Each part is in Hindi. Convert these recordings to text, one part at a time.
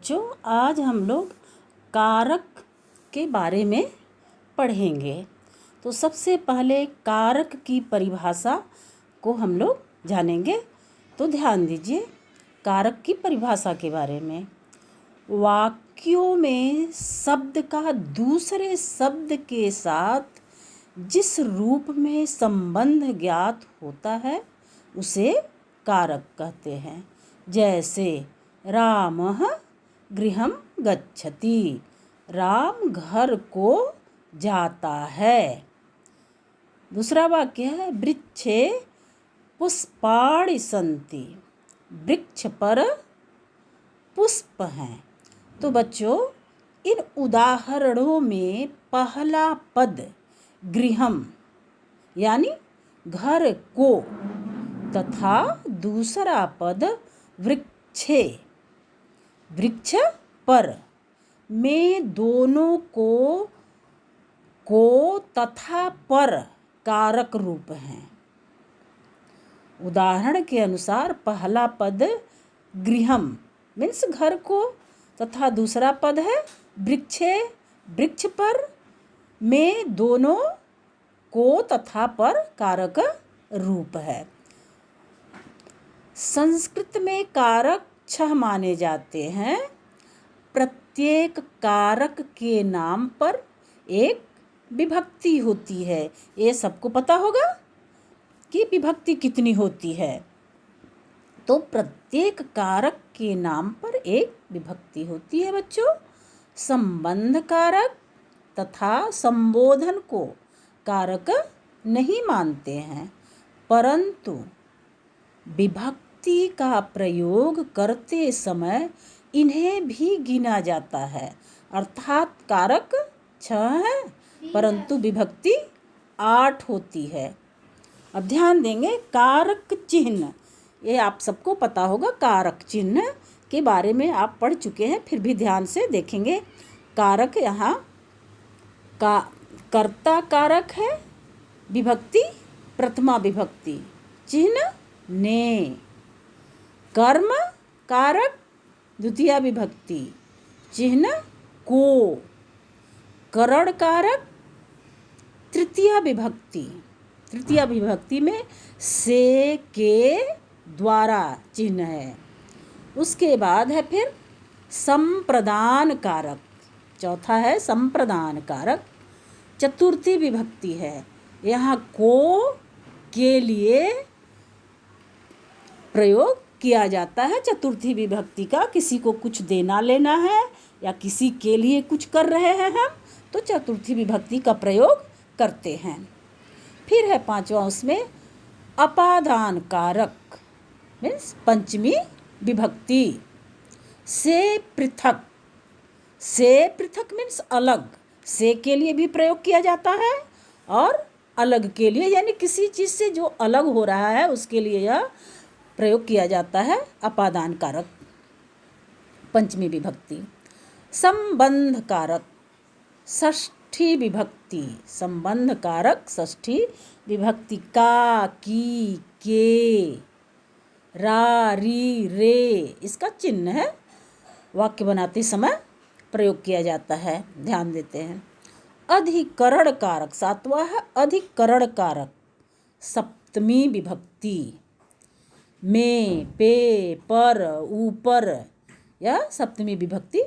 जो आज हम लोग कारक के बारे में पढ़ेंगे। तो सबसे पहले कारक की परिभाषा को हम लोग जानेंगे। तो ध्यान दीजिए कारक की परिभाषा के बारे में। वाक्यों में शब्द का दूसरे शब्द के साथ जिस रूप में संबंध ज्ञात होता है उसे कारक कहते हैं। जैसे रामः गृहं गच्छति, राम घर को जाता है। दूसरा वाक्य है वृक्षे पुष्पाणि सन्ति, वृक्ष पर पुष्प हैं। तो बच्चों इन उदाहरणों में पहला पद गृहम यानी घर को तथा दूसरा पद वृक्षे वृक्ष पर में दोनों को तथा पर कारक रूप हैं। उदाहरण के अनुसार पहला पद गृहम मीन्स घर को तथा दूसरा पद है वृक्षे वृक्ष पर में दोनों को तथा पर कारक रूप है। संस्कृत में कारक 6 माने जाते हैं। प्रत्येक कारक के नाम पर एक विभक्ति होती है। ये सबको पता होगा कि विभक्ति कितनी होती है। तो प्रत्येक कारक के नाम पर एक विभक्ति होती है बच्चों। संबंध कारक तथा संबोधन को कारक नहीं मानते हैं, परंतु विभक्ति का प्रयोग करते समय इन्हें भी गिना जाता है। अर्थात कारक 6 है परंतु विभक्ति 8 होती है। अब ध्यान देंगे कारक चिन्ह, ये आप सबको पता होगा। कारक चिन्ह के बारे में आप पढ़ चुके हैं, फिर भी ध्यान से देखेंगे। कारक यहाँ का कर्ता कारक है, विभक्ति प्रथमा विभक्ति, चिन्ह ने। कर्म कारक द्वितीया विभक्ति, चिन्ह को। करण कारक तृतीया विभक्ति, तृतीया विभक्ति में से के द्वारा चिन्ह है। उसके बाद है फिर संप्रदान कारक, चौथा है संप्रदान कारक, चतुर्थी विभक्ति है। यहाँ को के लिए प्रयोग किया जाता है चतुर्थी विभक्ति का। किसी को कुछ देना लेना है या किसी के लिए कुछ कर रहे हैं हम, तो चतुर्थी विभक्ति का प्रयोग करते हैं। फिर है पांचवा उसमें अपादान कारक मीन्स पंचमी विभक्ति। से पृथक, से पृथक मीन्स अलग, से के लिए भी प्रयोग किया जाता है और अलग के लिए यानी किसी चीज़ से जो अलग हो रहा है उसके लिए यह प्रयोग किया जाता है अपादान कारक पंचमी विभक्ति। संबंध कारक षष्ठी विभक्ति, संबंध कारक षष्ठी विभक्ति। का, की, के, रा, री, रे इसका चिन्ह है, वाक्य बनाते समय प्रयोग किया जाता है, ध्यान देते हैं। अधिकरण कारक सातवां है अधिकरण कारक सप्तमी विभक्ति। में, पे, पर, ऊपर यह सप्तमी विभक्ति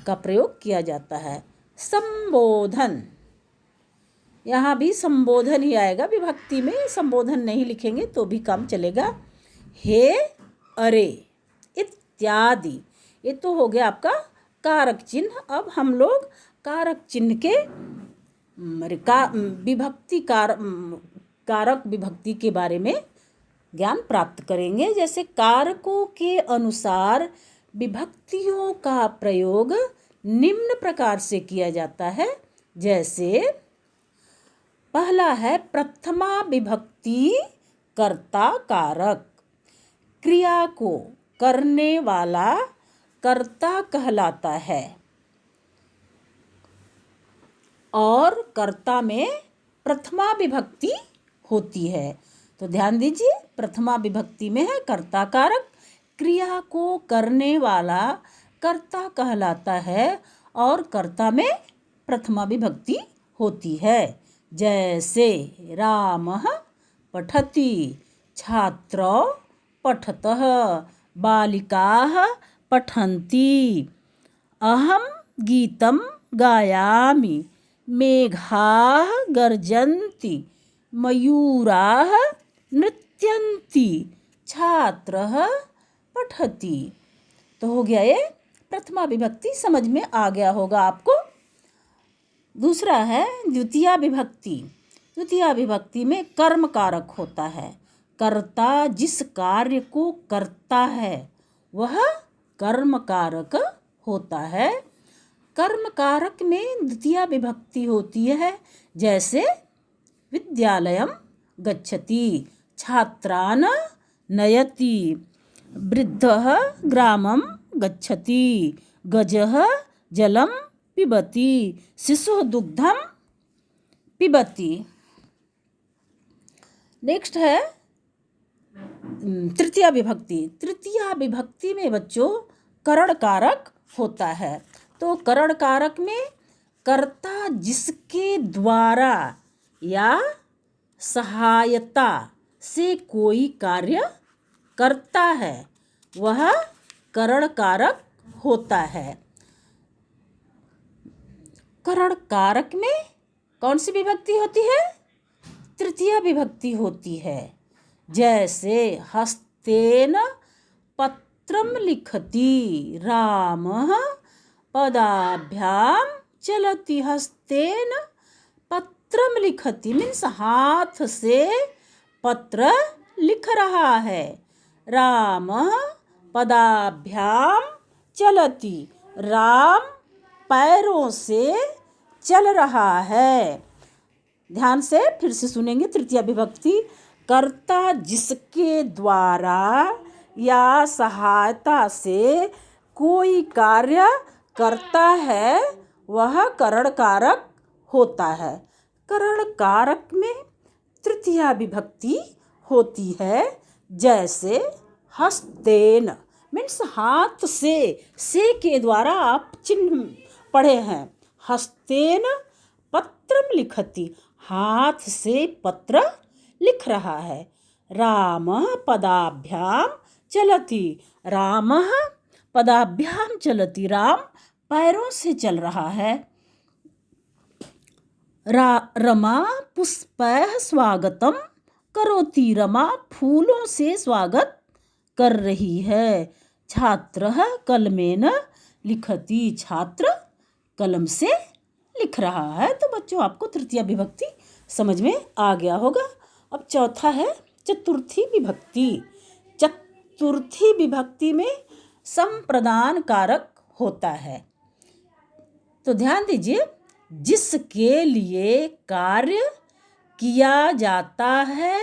का प्रयोग किया जाता है। संबोधन, यहाँ भी संबोधन ही आएगा, विभक्ति में संबोधन नहीं लिखेंगे तो भी काम चलेगा। हे, अरे इत्यादि, ये तो हो गया आपका कारक चिन्ह। अब हम लोग कारक चिन्ह के विभक्ति कारक विभक्ति के बारे में ज्ञान प्राप्त करेंगे। जैसे कारकों के अनुसार विभक्तियों का प्रयोग निम्न प्रकार से किया जाता है। जैसे पहला है प्रथमा विभक्ति कर्ता कारक, क्रिया को करने वाला कर्ता कहलाता है और कर्ता में प्रथमा विभक्ति होती है। तो ध्यान दीजिए प्रथमा विभक्ति में है कर्ता कारक, क्रिया को करने वाला कर्ता कहलाता है और कर्ता में प्रथमा विभक्ति होती है। जैसे रामः पठति, छात्रौ पठतः, बालिकाः पठन्ति, अहं गीतं गायामि, मेघाः गर्जन्ति, मयूराः नृत्यन्ति, छात्रः पठति। तो हो गया ये प्रथमा विभक्ति, समझ में आ गया होगा आपको। दूसरा है द्वितीया विभक्ति। द्वितीया विभक्ति में कर्म कारक होता है। कर्ता जिस कार्य को करता है वह कर्म कारक होता है। कर्म कारक में द्वितीया विभक्ति होती है। जैसे विद्यालयं गच्छति, छात्रान् नयति, वृद्धः ग्रामं गच्छति, गजः जलं पिबति, शिशुः दुग्धं पिबति। नेक्स्ट है तृतीया विभक्ति। तृतीया विभक्ति में बच्चों करण कारक होता है। तो करण कारक में कर्ता जिसके द्वारा या सहायता से कोई कार्य करता है वह करण कारक होता है। करण कारक में कौन सी विभक्ति होती है? तृतीया विभक्ति होती है। जैसे हस्तेन पत्रं लिखति, रामः पदाभ्याम चलति, हस्तेन पत्रं लिखति मीन्स हाथ से पत्र लिख रहा है। रामः पदाभ्याम चलति, राम पैरों से चल रहा है। ध्यान से फिर से सुनेंगे तृतीया विभक्ति। कर्ता जिसके द्वारा या सहायता से कोई कार्य करता है वह करण कारक होता है। करण कारक में तृतीया विभक्ति होती है। जैसे हस्तेन मीन्स हाथ से के द्वारा आप चिन्ह पढ़े हैं। हस्तेन पत्रम लिखति, हाथ से पत्र लिख रहा है। रामः पदाभ्याम चलति, रामः पदाभ्याम चलति, राम पैरों से चल रहा है। रमा पुष्पैः स्वागतम करोति, रमा फूलों से स्वागत कर रही है। छात्रः कलमेन लिखति, छात्र कलम से लिख रहा है। तो बच्चों आपको तृतीया विभक्ति समझ में आ गया होगा। अब चौथा है चतुर्थी विभक्ति। चतुर्थी विभक्ति में संप्रदान कारक होता है। तो ध्यान दीजिए, जिसके लिए कार्य किया जाता है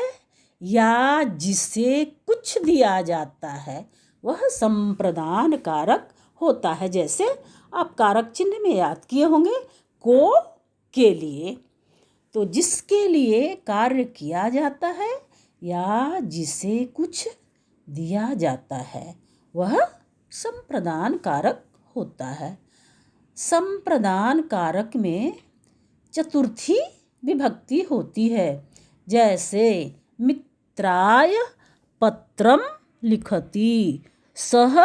या जिसे कुछ दिया जाता है वह संप्रदान कारक होता है। जैसे आप कारक चिन्ह में याद किए होंगे को, के लिए। तो जिसके लिए कार्य किया जाता है या जिसे कुछ दिया जाता है वह संप्रदान कारक होता है। संप्रदान कारक में चतुर्थी विभक्ति होती है। जैसे मित्राय पत्रम लिखति, सः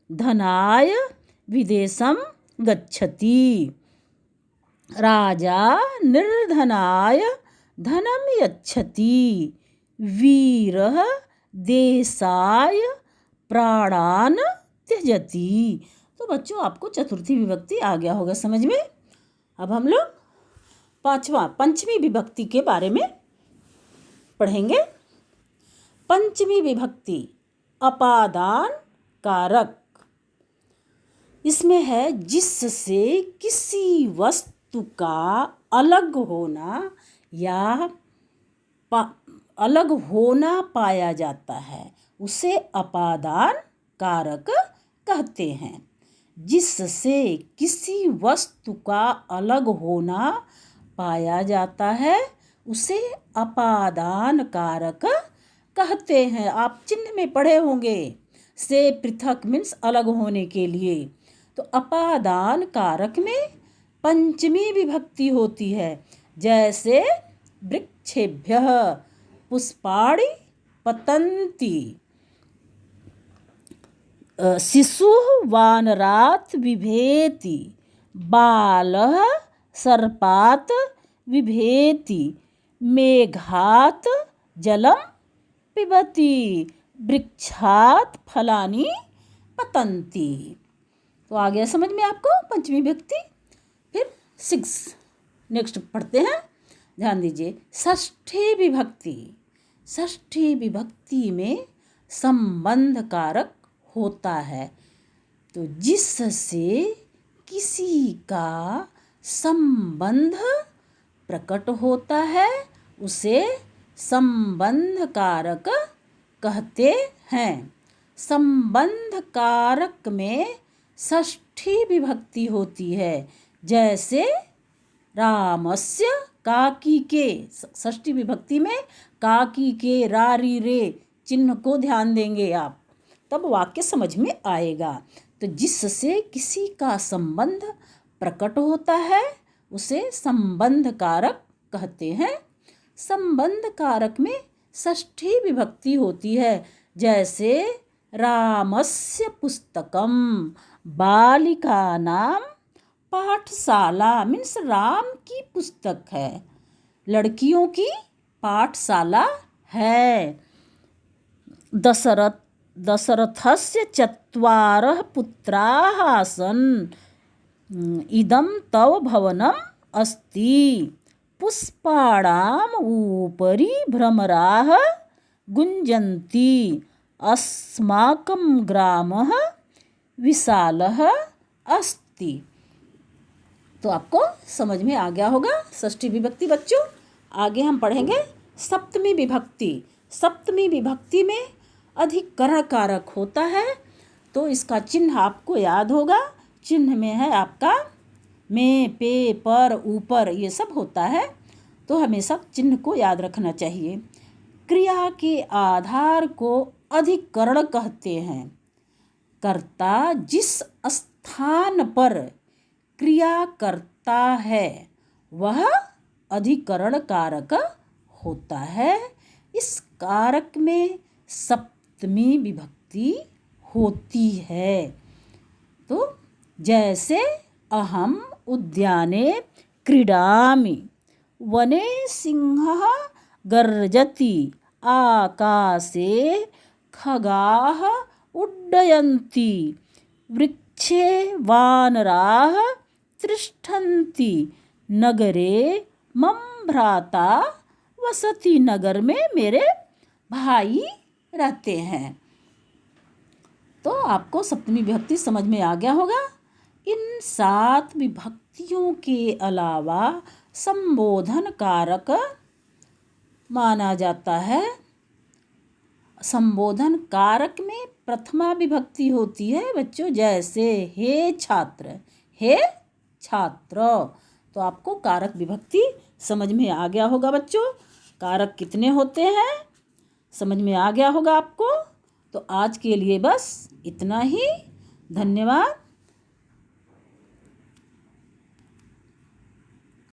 धनाय विदेशं गच्छति, राजा निर्धनाय धनं यच्छति, वीरः देशाय प्राणान् त्यजति। तो बच्चों आपको चतुर्थी विभक्ति आ गया होगा समझ में। अब हम लोग पंचमी विभक्ति के बारे में पढ़ेंगे। पंचमी विभक्ति अपादान कारक। इसमें है जिससे किसी वस्तु का अलग होना या अलग होना पाया जाता है उसे अपादान कारक कहते हैं। जिससे किसी वस्तु का अलग होना पाया जाता है उसे अपादान कारक कहते हैं। आप चिन्ह में पढ़े होंगे, से पृथक मीन्स अलग होने के लिए। तो अपादान कारक में पंचमी विभक्ति होती है। जैसे वृक्षेभ्यः पुष्पाणि पतन्ति, शिशुः वानरात् बिभेति, बालः सर्पात् बिभेति, मेघात् जलं पिबति, वृक्षात् फलानि पतन्ति। तो आ गया समझ में आपको पंचमी विभक्ति। फिर 6 नेक्स्ट पढ़ते हैं, ध्यान दीजिए। षष्ठी विभक्ति। षष्ठी विभक्ति में संबंध कारक होता है। तो जिससे किसी का संबंध प्रकट होता है उसे संबंध कारक कहते हैं। संबंध कारक में षष्ठी विभक्ति होती है। जैसे रामस्य काकी के, षष्ठी विभक्ति में काकी के रा री रे चिन्ह को ध्यान देंगे आप, तब वाक्य समझ में आएगा। तो जिससे किसी का संबंध प्रकट होता है उसे संबंध कारक कहते हैं। संबंध कारक में षष्ठी विभक्ति होती है। जैसे रामस्य पुस्तकम, बालिकानां पाठशाला, मीन्स राम की पुस्तक है, लड़कियों की पाठशाला है। दशरथस्य चत्वारः पुत्राः आसन्, इदं तव भवनम् अस्ति, पुष्पाणाम् उपरि भ्रमराः गुञ्जन्ति, अस्माकं ग्रामः विशालः अस्ति। तो आपको समझ में आ गया होगा षष्ठी विभक्ति बच्चों। आगे हम पढ़ेंगे सप्तमी विभक्ति। सप्तमी विभक्ति में अधिकरण कारक होता है। तो इसका चिन्ह आपको याद होगा। चिन्ह में है आपका में, पे, पर, ऊपर, ये सब होता है। तो हमेशा चिन्ह को याद रखना चाहिए। क्रिया के आधार को अधिकरण कहते हैं। कर्ता जिस स्थान पर क्रिया करता है वह अधिकरण कारक होता है। इस कारक में सप्तमी विभक्ति होती है। तो जैसे अहम उद्याने क्रीडामि, वने सिंहः गर्जति, आकाशे खगाः उड्डयन्ति, वृक्षे वानराः तिष्ठन्ति, नगरे मम भ्राता वसति, नगर में मेरे भाई रहते हैं। तो आपको सप्तमी विभक्ति समझ में आ गया होगा। इन 7 विभक्तियों के अलावा संबोधन कारक माना जाता है। संबोधन कारक में प्रथमा विभक्ति होती है बच्चों। जैसे हे छात्र, हे छात्र। तो आपको कारक विभक्ति समझ में आ गया होगा बच्चों। कारक कितने होते हैं समझ में आ गया होगा आपको। तो आज के लिए बस इतना ही। धन्यवाद।